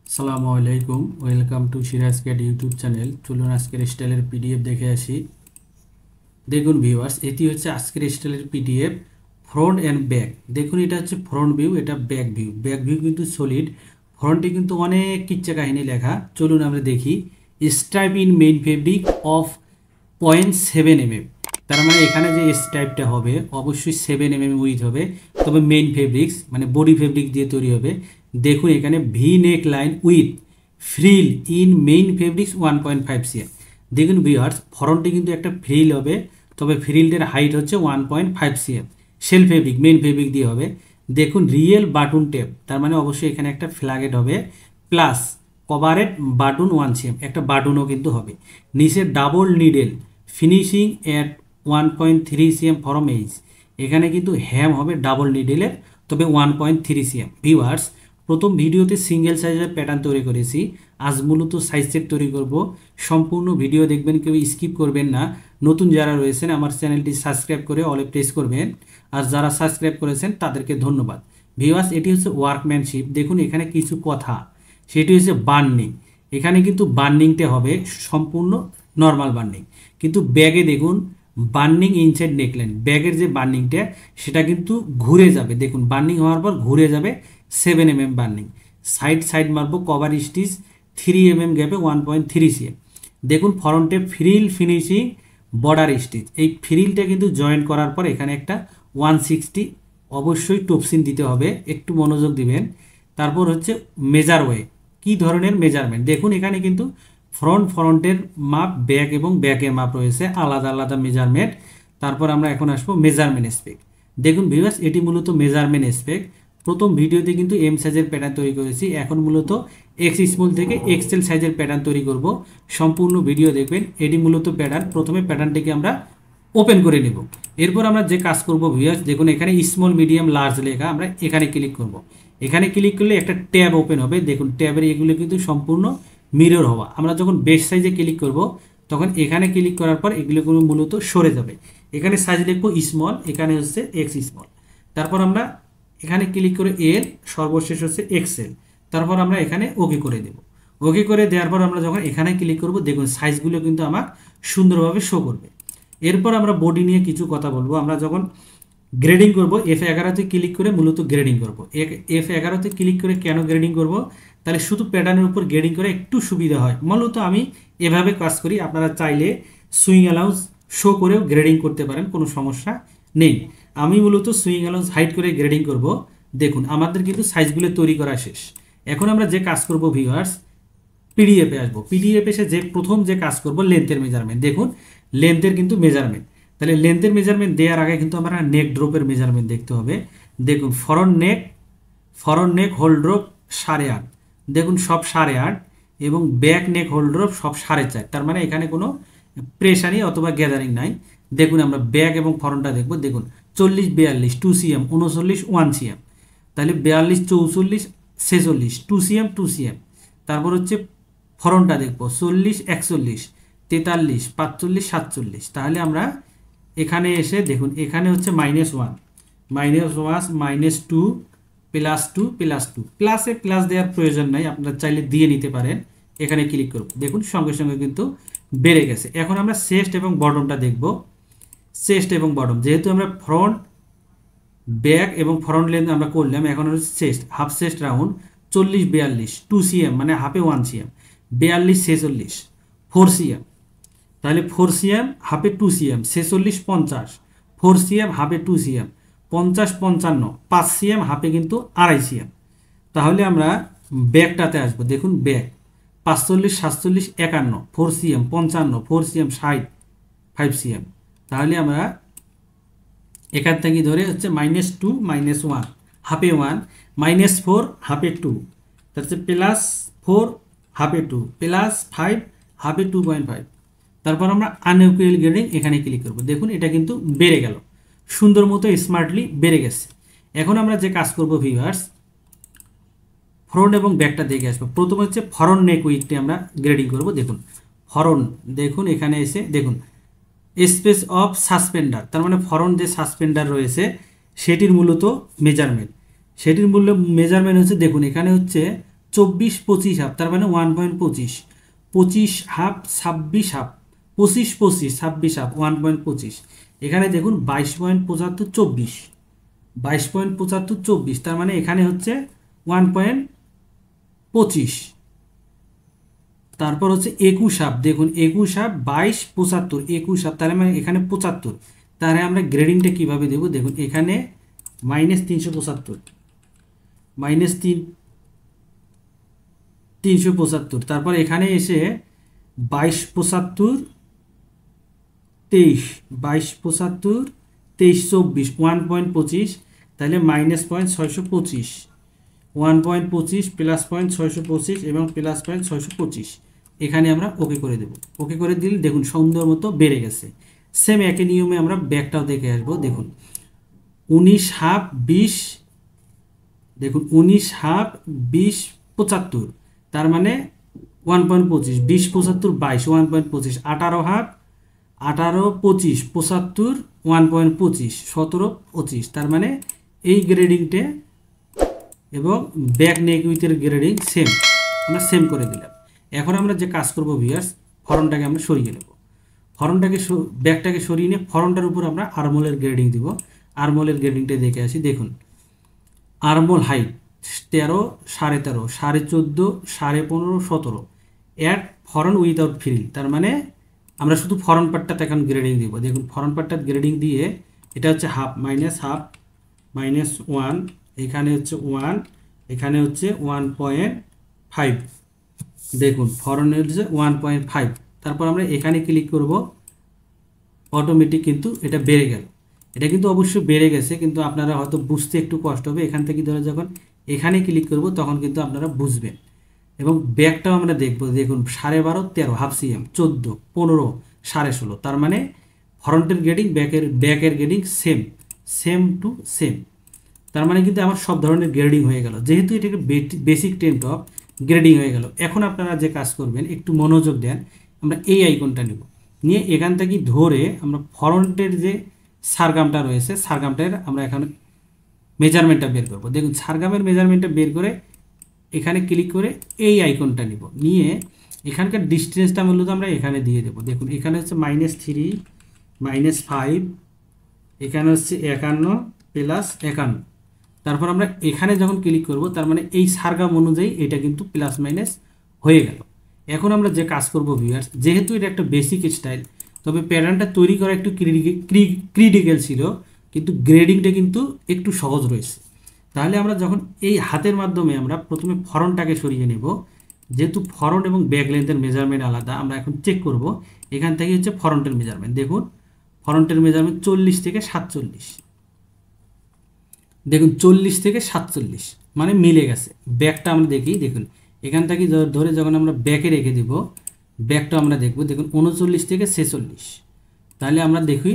আসসালামু আলাইকুম, welcome to Siraj cat YouTube channel. চলুন আজকের স্টাইলের পিডিএফ দেখে আসি। দেখুন ভিউয়ার্স, এটি হচ্ছে আজকের স্টাইলের পিডিএফ ফ্রন্ট অ্যান্ড ব্যাক। দেখুন এটা হচ্ছে ফ্রন্ট ভিউ, এটা ব্যাক ভিউ। ব্যাক ভিউ কিন্তু সলিড, ফ্রন্টে কিন্তু অনেক কিচ্ছা কাহিনী লেখা। চলুন আমরা দেখি। Stripe in main fabric of 0.7 mm। তার মানে এখানে যে স্ট্রাইপটা হবে অবশ্যই 7 mm উইথ হবে, তবে মেইন ফেব্রিক্স মানে বডি ফেব্রিক দিয়ে তৈরি হবে। দেখুন এখানে V neck line with frill in main fabrics 1.5 cm। দেখুন ভিউয়ার্স, ফ্রন্টে কিন্তু একটা ফ্রিল হবে, তবে ফ্রিলটার হাইট হচ্ছে 1.5 cm। Shell fabric main fabric দিয়ে হবে। দেখুন রিয়েল বাটন টেপ, তার মানে অবশ্যই এখানে একটা ফ্ল্যাগেট হবে, প্লাস কভারেট বাটন 1 cm, একটা বাটনও কিন্তু হবে। নিচে double needle finishing at 1.3 cm form H. এখানে কিন্তু হ্যাম হবে ডাবল নিডেলের, তবে 1.3 cm। ভিউয়ার্স, প্রথম ভিডিওতে সিঙ্গেল সাইজের প্যাটার্ন তৈরি করেছি, আজ মূলত সাইজ সেট তৈরি করব। সম্পূর্ণ ভিডিও দেখবেন, কেউ স্কিপ করবেন না। নতুন যারা রয়েছেন আমার চ্যানেলটি সাবস্ক্রাইব করে অলে প্রেস করবেন, আর যারা সাবস্ক্রাইব করেছেন তাদেরকে ধন্যবাদ। ভিউয়ার্স, এটি হচ্ছে ওয়ার্কম্যানশিপ। দেখুন এখানে কিছু কথা, সেটি হচ্ছে বার্নিং। এখানে কিন্তু বার্নিংটা হবে সম্পূর্ণ নর্মাল বার্নিং, কিন্তু ব্যাগে দেখুন বার্নিং ইনসাইড নেকলাইন। ব্যাগের যে বার্নিংটা সেটা কিন্তু ঘুরে যাবে। দেখুন বার্নিং হওয়ার পর ঘুরে যাবে 7 mm বার্নিং। সাইড মারবো কভার স্টিচ 3 mm গ্যাপে 1.3 cm। দেখুন ফ্রন্টে ফ্রিল ফিনিশিং বর্ডার স্টিচ। এই ফ্রিলটা কিন্তু জয়েন করার পর এখানে একটা 160 অবশ্যই টপসিন দিতে হবে, একটু মনোযোগ দিবেন। তারপর হচ্ছে মেজার ওয়ে, কি ধরনের মেজারমেন্ট। দেখুন এখানে কিন্তু ফ্রন্টের মাপ, ব্যাক এবং ব্যাকের মাপ রয়েছে, আলাদা আলাদা মেজারমেন্ট। তারপর আমরা এখন আসবো মেজারমেন্ট স্পেক। দেখুন ভিউয়ার্স, এটি মূলত মেজারমেন্ট স্পেক। প্রথম ভিডিওতে কিন্তু এম সাইজের প্যাটার্ন তৈরি করেছি, এখন মূলত এক্স স্মল থেকে এক্সেল সাইজের প্যাটার্ন তৈরি করব। সম্পূর্ণ ভিডিও দেখবেন। এটি মূলত প্যাটার্ন। প্রথমে প্যাটার্নটিকে আমরা ওপেন করে নেব। এরপর আমরা যে কাজ করব ভিউয়ার্স, দেখুন এখানে স্মল মিডিয়াম লার্জ লেখা, আমরা এখানে ক্লিক করব। এখানে ক্লিক করলে একটা ট্যাব ওপেন হবে। দেখুন ট্যাবের এগুলো কিন্তু সম্পূর্ণ মিরর হওয়া। আমরা যখন বেস সাইজে ক্লিক করব তখন এখানে ক্লিক করার পর এগুলো মূলত সরে যাবে। এখানে সাইজ লিখবো স্মল, এখানে হচ্ছে এক্স স্মল। তারপর আমরা এখানে ক্লিক করে এর, সর্বশেষ হচ্ছে এক্সেল। তারপর আমরা এখানে ওকে করে দেব। ওকে করে দেওয়ার পর আমরা যখন এখানে ক্লিক করব দেখুন সাইজগুলো কিন্তু আমার সুন্দরভাবে শো করবে। এরপর আমরা বডি নিয়ে কিছু কথা বলবো। আমরা যখন গ্রেডিং করব F11-তে ক্লিক করে মূলত গ্রেডিং করব। F11-তে ক্লিক করে কেন গ্রেডিং করব, তাহলে শুধু প্যাটার্নের উপর গ্রেডিং করে একটু সুবিধা হয়। মূলত আমি এভাবে কাজ করি, আপনারা চাইলে সুইং অ্যালাউন্স শো করেও গ্রেডিং করতে পারেন, কোনো সমস্যা নেই। আমি মূলত সুইং অ্যালাউন্স হাইড করে গ্রেডিং করব। দেখুন আমাদের কিন্তু সাইজগুলো তৈরি করা শেষ। এখন আমরা যে কাজ করব ভিউয়ার্স, পিডিএফে আসবো। পিডিএফ এসে প্রথম যে কাজ করব লেন্থের মেজারমেন্ট। দেখুন লেন্থের কিন্তু মেজারমেন্ট, তাহলে লেন্থের মেজারমেন্ট দেওয়ার আগে কিন্তু আমরা নেক ড্রপের মেজারমেন্ট দেখতে হবে। দেখুন ফরন্ট নেক হোল ড্রপ 8.5, দেখুন সব 8.5, এবং ব্যাক নেক হোল ড্রপ সব 4.5। তার মানে এখানে কোনো প্রেশারিং অথবা গ্যাদারিং নাই। দেখুন আমরা ব্যাক এবং ফরন্টটা দেখব। দেখুন 40-42 2 cm, 39 1 cm, তাহলে 42-44 46 2 cm 2 cm। তারপর হচ্ছে ফরন্টটা দেখব 40-41 43 45 47। তাহলে আমরা এখানে এসে দেখুন এখানে হচ্ছে -1 -2 +2 +2, প্লাসে প্লাস দেওয়ার প্রয়োজন নাই, আপনারা চাইলে দিয়ে নিতে পারেন। এখানে ক্লিক করব, দেখুন সঙ্গে সঙ্গে কিন্তু বেড়ে গেছে। এখন আমরা চেস্ট এবং বটমটা দেখব। চেস্ট এবং বটম, যেহেতু আমরা ফ্রন্ট ব্যাক এবং ফ্রন্ট লেন্থ আমরা করলাম, এখন হচ্ছে chest, half chest round 40-42 2 cm, মানে হাফে 1 cm, 42-46 4 cm, তাহলে 4 cm হাফে 2 cm, 46-50 4 cm হাফে 2 cm, 50-55 5 cm হাফে কিন্তু 2.5 cm। তাহলে আমরা ব্যাকটাতে আসবো। দেখুন ব্যাক 45-47 51 4 cm, 55 4 cm 60 5 cm। তাহলে আমরা এখান থেকে ধরে হচ্ছে -2 -1 হাফে 1 -4 হাফে 2, তার হচ্ছে +4 হাফে 2 +5 হাফে 2.5। তারপর আমরা আনইকুয়াল গ্রেডিং এখানে ক্লিক করব। দেখুন এটা কিন্তু বেড়ে গেল, সুন্দর মতো স্মার্টলি বেড়ে গেছে। এখন আমরা যে কাজ করব ভিউয়ার্স, ফ্রন্ট এবং ব্যাকটা দেখে আসবো। প্রথমে হচ্ছে ফরন্ট নেক উইথটি আমরা গ্রেডিং করব। দেখুন ফরন্ট, দেখুন এখানে এসে দেখুন স্পেস অফ সাসপেন্ডার, তার মানে ফরন্ট যে সাসপেন্ডার রয়েছে সেটির মূলত মেজারমেন্ট হচ্ছে দেখুন এখানে হচ্ছে 24 25 হাফ, তার মানে 1.25, 25 হাফ 26 হাফ, 25 25 26 হাফ 1.25। এখানে দেখুন 22.75 24, 22.75 24, তার মানে এখানে হচ্ছে 1.25। তারপর হচ্ছে 21 হাফ, দেখুন 21 হাফ 22 75, 21 হাফ তাহলে মানে এখানে 75। তাহলে আমরা গ্রেডিংটা কিভাবে দেব, দেখুন এখানে -375, -375, তারপর এখানে এসে 22 75 23, 22 75 23 24 1.25, তাহলে -.625, 1.25 +.625 এবং +.625, এখানে আমরা ওকে করে দেব। ওকে করে দিলে দেখুন সুন্দর মতো বেড়ে গেছে। সেম একই নিয়মে আমরা ব্যাকটাও দেখে আসবো। দেখুন 19 হাফ 20, দেখুন 19 হাফ 20 75, তার মানে 1.25, 20 75 22 1.25, 18 হাফ 18 25 75 1.25, 17 25, তার মানে এই গ্রেডিংটে এবং ব্যাক নেক উইথের গ্রেডিং সেম, আমরা সেম করে দিলাম। এখন আমরা যে কাজ করব ভিউয়ার্স, ফরনটাকে আমরা সরিয়ে নেব। ফরনটাকে ব্যাকটাকে সরিয়ে নিয়ে ফরনটার উপর আমরা আর্মোলের গ্রেডিং দিব। আর্মোলের গ্রেডিংটা দেখে আসি। দেখুন armhole height 13 13.5 14.5 15.5 17, at front without frill, তার মানে আমরা শুধু ফরন পার্টটাতে এখন গ্রেডিং দিব। দেখুন ফরন পার্টটা গ্রেডিং দিয়ে এটা হচ্ছে হাফ হাফ -1, এখানে হচ্ছে 1, এখানে হচ্ছে 1.5, দেখুন ফরনের হচ্ছে 1.5। তারপর আমরা এখানে ক্লিক করব, অটোমেটিক কিন্তু এটা বেড়ে গেল। এটা কিন্তু অবশ্যই বেড়ে গেছে, কিন্তু আপনারা হয়তো বুঝতে একটু কষ্ট হবে। এখান থেকে ধরে যখন এখানে ক্লিক করব তখন কিন্তু আপনারা বুঝবেন। এবং ব্যাকটাও আমরা দেখব। দেখুন 12.5 13 হাফ সিএম 14 15 16.5, তার মানে ফ্রন্টের গ্রেডিং ব্যাকের গ্রেডিং সেম টু সেম। তার মানে কিন্তু আমার সব ধরনের গ্রেডিং হয়ে গেল, যেহেতু এটাকে বেসিক টেমটপ গ্রেডিং হয়ে গেল। এখন আপনারা যে কাজ করবেন, একটু মনোযোগ দেন। আমরা এই আইকনটা নেব, নিয়ে এখান থেকে ধরে আমরা ফ্রন্টের যে সারগামটা রয়েছে, সারগামটার আমরা এখানে মেজারমেন্টটা বের করব। দেখুন সারগামের মেজারমেন্টটা বের করে এখানে ক্লিক করে এই আইকনটা নিব, নিয়ে এখানকার ডিস্টেন্সটা মূলত আমরা এখানে দিয়ে দেব। দেখুন এখানে হচ্ছে -3 -5, এখানে হচ্ছে 51 + 51। তারপর আমরা এখানে যখন ক্লিক করব, তার মানে এই সারগাম অনুযায়ী এটা কিন্তু প্লাস মাইনাস হয়ে গেল। এখন আমরা যে কাজ করব ভিউয়ার্স, যেহেতু এটা একটা বেসিক স্টাইল, তবে প্যাটার্নটা তৈরি করা একটু ক্রিটিক্যাল ছিল, কিন্তু গ্রেডিংটা কিন্তু একটু সহজ রয়েছে। তাহলে আমরা যখন এই হাতের মাধ্যমে আমরা প্রথমে ফরনটাকে সরিয়ে নেব, যেহেতু ফরন এবং ব্যাক লেন্থের মেজারমেন্ট আলাদা, আমরা এখন চেক করব। এখান থেকে হচ্ছে ফরন্টের মেজারমেন্ট। দেখুন ফরন্টের মেজারমেন্ট 40 থেকে 47, দেখুন 40 থেকে 47 মানে মিলে গেছে। ব্যাকটা আমরা দেখি, দেখুন এখান থেকে ধরে যখন আমরা ব্যাকে রেখে দেব, ব্যাকটা আমরা দেখব। দেখুন 39 থেকে 46, তাহলে আমরা দেখি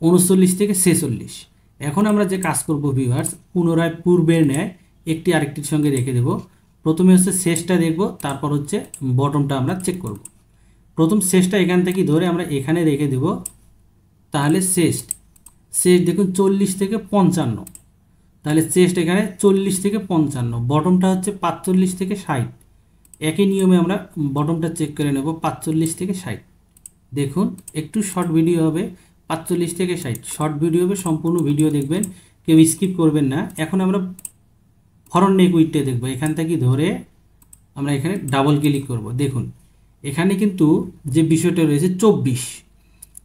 39 থেকে 46। এখন আমরা যে কাজ করব ভিউয়ার্স, পুনরায় পূর্বের ন্যায় একটি আরেকটির সঙ্গে রেখে দেব। প্রথমে হচ্ছে শেষটা দেখব, তারপর হচ্ছে বটমটা আমরা চেক করব। প্রথম শেষটা এখান থেকে ধরে আমরা এখানে রেখে দেব, তাহলে শেষ দেখুন 40 থেকে 55, তাহলে চেস্ট এখানে 40 থেকে 55, বটমটা হচ্ছে 45 থেকে 60। একই নিয়মে আমরা বটমটা চেক করে নেব 45 থেকে 60। দেখুন একটু শর্ট ভিডিও হবে, 45 থেকে 60 শর্ট ভিডিও হবে, সম্পূর্ণ ভিডিও দেখবেন, কেউ স্কিপ করবেন না। এখন আমরা ফরন্ট নেক উইথটা দেখব। এখান থেকে ধরে আমরা এখানে ডাবল ক্লিক করব। দেখুন এখানে কিন্তু যে বিষয়টা রয়েছে 24,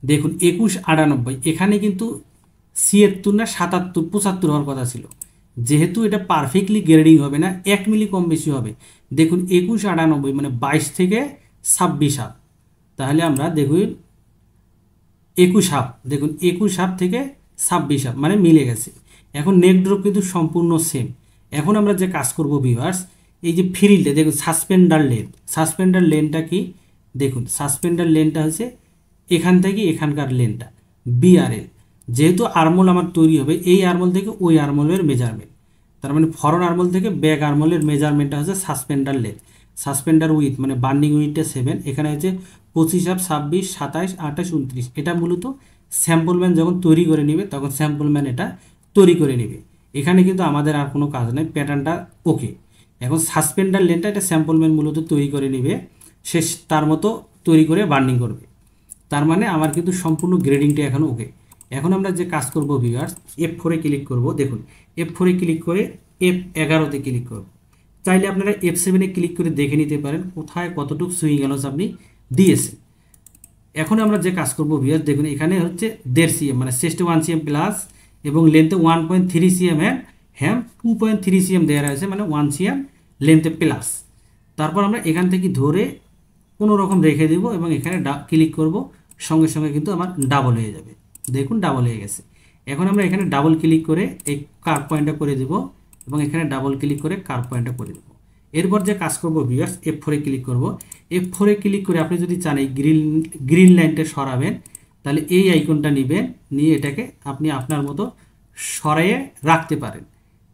দেখুন 21 98, এখানে কিন্তু 76 না 77 75 হওয়ার কথা ছিল। যেহেতু এটা পারফেক্টলি গ্রেডিং হবে না, 1 মিলি কম বেশি হবে। দেখুন 21 98 মানে 22 থেকে 26 হাফ, তাহলে আমরা দেখুন 21 হাফ, দেখুন 21 হাফ থেকে 26 হাফ মানে মিলে গেছে। এখন নেক ড্রপ কিন্তু সম্পূর্ণ সেম। এখন আমরা যে কাজ করব ভিউয়ার্স, এই যে ফ্রিলটা দেখুন সাসপেন্ডার লেনটা কি, দেখুন সাসপেন্ডার লেনটা হচ্ছে এখান থেকে এখানকার লেনটা BRL। যেহেতু আর্মোল আমার তৈরি হবে, এই আর্মোল থেকে ওই আর্মোলের মেজারমেন্ট, তার মানে ফরন আর্মোল থেকে ব্যাক আর্মোলের মেজারমেন্টটা হচ্ছে সাসপেন্ডার লেন্থ। সাসপেন্ডার উইথ মানে বার্নিং উইথটা 7, এখানে হচ্ছে 25 হাফ 26 27 28 29। এটা মূলত স্যাম্পলম্যান যখন তৈরি করে নেবে তখন স্যাম্পলম্যান এটা তৈরি করে নেবে। এখানে কিন্তু আমাদের আর কোনো কাজ নেই, প্যাটার্নটা ওকে। এখন সাসপেন্ডার লেনটা এটা স্যাম্পল ম্যান মূলত তৈরি করে নেবে, শেষ তার মতো তৈরি করে বার্নিং করবে। তার মানে আমার কিন্তু সম্পূর্ণ গ্রেডিংটা এখন ওকে। এখন আমরা যে কাজ করব ভিউয়ার্স, F4 এ ক্লিক করব। দেখুন F4 এ ক্লিক করে F11তে ক্লিক করব। চাইলে আপনারা F7 এ ক্লিক করে দেখে নিতে পারেন কোথায় কতটুকু সুইং অ্যালাউন্স আপনি দিয়েছেন। এখন আমরা যে কাজ করব ভিউয়ার্স, দেখুন এখানে হচ্ছে 1.5 cm মানে চেস্টে 1 cm প্লাস এবং লেন্থে 1.3 cm এর হ্যাম 2.3 cm দেওয়া রয়েছে, মানে 1 cm লেন্থে প্লাস। তারপর আমরা এখান থেকে ধরে কোনো রকম রেখে দিব এবং এখানে ক্লিক করব, সঙ্গে সঙ্গে কিন্তু আমার ডাবল হয়ে যাবে। দেখুন ডাবল হয়ে গেছে। এখন আমরা এখানে ডাবল ক্লিক করে এই কার্ভ পয়েন্টটা করে দেব এবং এখানে ডাবল ক্লিক করে কার্ভ পয়েন্টটা করে দেব। এরপর যে কাজ করব ভিউয়ার্স, F4 এ ক্লিক করব। F4 এ ক্লিক করে আপনি যদি চান এই গ্রিন লাইনটা সরাবেন, তাহলে এই আইকনটা নেবেন, নিয়ে এটাকে আপনি আপনার মতো সরাইয়ে রাখতে পারেন।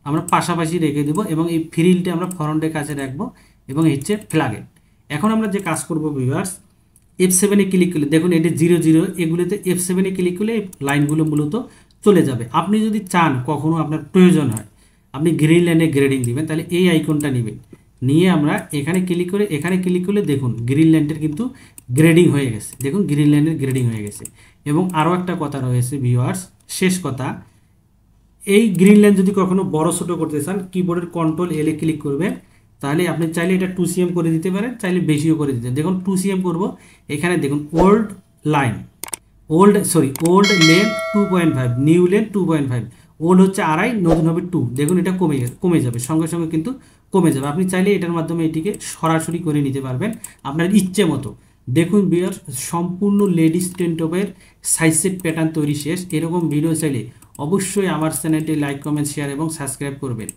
আমরা পাশাপাশি রেখে দেব এবং এই ফ্রিলটা আমরা ফ্রন্টের কাছে রাখবো এবং এই হচ্ছে ফ্ল্যাগের। এখন আমরা যে কাজ করব ভিউয়ার্স, F7 এ ক্লিক করলে দেখুন এটি 00, এগুলোতে F7 এ ক্লিক করলে এই লাইনগুলো মূলত চলে যাবে। আপনি যদি চান কখনো আপনার প্রয়োজন হয় আপনি গ্রিন লাইনে গ্রেডিং দিবেন, তাহলে এই আইকনটা নেবেন, নিয়ে আমরা এখানে ক্লিক করে এখানে ক্লিক করলে দেখুন গ্রিন লাইনটার কিন্তু গ্রেডিং হয়ে গেছে। দেখুন গ্রিন লাইনের গ্রেডিং হয়ে গেছে। এবং আরও একটা কথা রয়েছে ভিউয়ার্স, শেষ কথা, এই গ্রিন লাইন যদি কখনো বড় ছোটো করতে চান কিবোর্ডের কন্ট্রোল L এ ক্লিক করবেন, তাহলে আপনি চাইলে এটা 2 cm করে দিতে পারেন, চাইলে বেশিও করে দিতে। দেখুন 2 cm করব, এখানে দেখুন old lane 2.5, new lane 2.5, old হচ্ছে 2.5, নতুন হবে 2। দেখুন এটা কমে যাবে, সঙ্গে সঙ্গে কিন্তু কমে যাবে। আপনি চাইলে এটার মাধ্যমে এটিকে সরাসরি করে নিতে পারবেন আপনার ইচ্ছে মতো। দেখুন ভিউয়ার্স, সম্পূর্ণ লেডিস টেন্ট টপের সাইজ সেট প্যাটার্ন তৈরি শেষ। এরকম ভিডিও চাইলে অবশ্যই আমার চ্যানেলটি লাইক, কমেন্ট, শেয়ার এবং সাবস্ক্রাইব করবেন।